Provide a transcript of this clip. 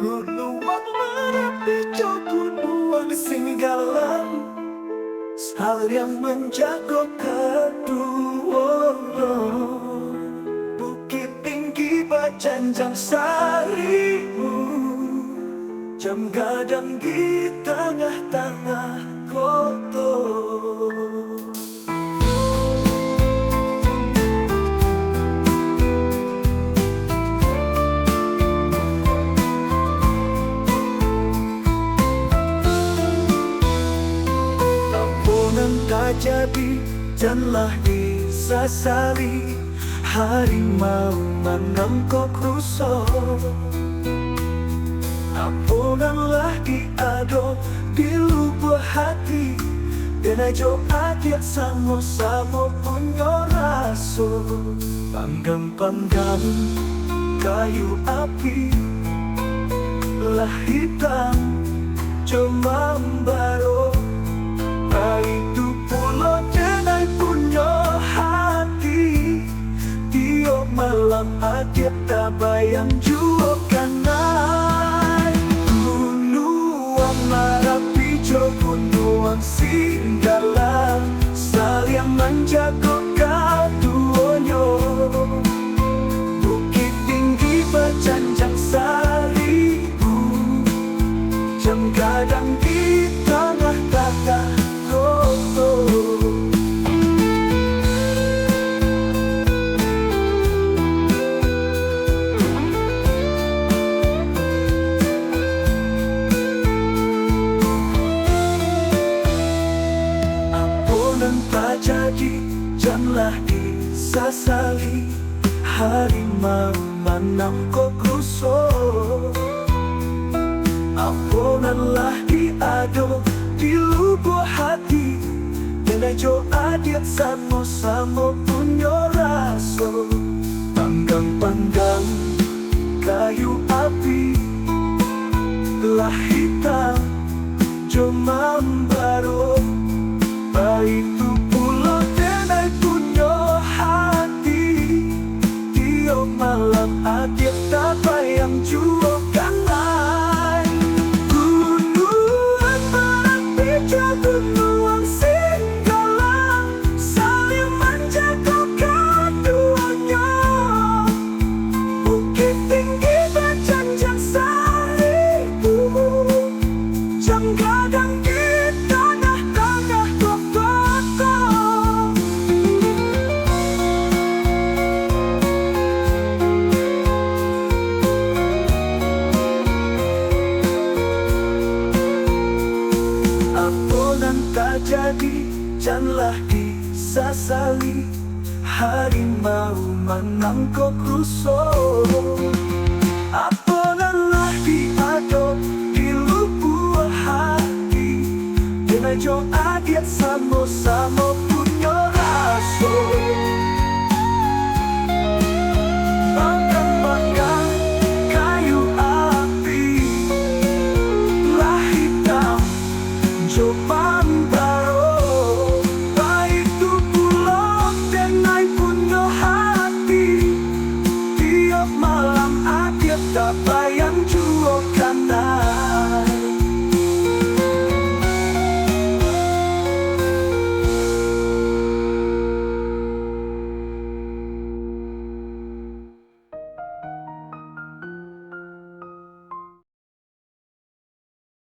Gunung Merapi, gunung Singgalang, hal yang menjaga kedua. Bukit tinggi Bacanjang Saribu, jam gadang di tengah-tengah kota. Tak jadi janganlah disasari, harimau menangkap rusuh. Ampunanlah diado di lubuk hati, dan ajo adik sama-sama punya rasa. Panggang-panggang kayu api lah hitam cuma baru. Itu pulau denai punya hati, tiap malam adik tak bayang jua kanai. Gunung Merapi, gunung Singgalang, saling menjaga keduanya. Bukit tinggi Bacanjang Saribu, jam gadang di tengah-tengah. Ampunan tak jadi, janganlah disasari, harimau menangkap rusuh. Ampunanlah diado di lubuk hati, dan ajo adik sama-sama punya rasa. Panggang-panggang kayu api lah hitam cuma baru. Itu pulau denai punya hati, tiap malam adik tak bayang jua kanai. Gunung Merapi, gunung Singgalang, saling menjaga keduanya. Bukit tinggi Bacanjang Saribu, jam gadang di tengah-tengah kota. Ampunan tak jadi, janganlah disasari, harimau menangkap rusuh. Ampunanlah diado di lubuk hati, dan ajo adik sama-sama punya rasa.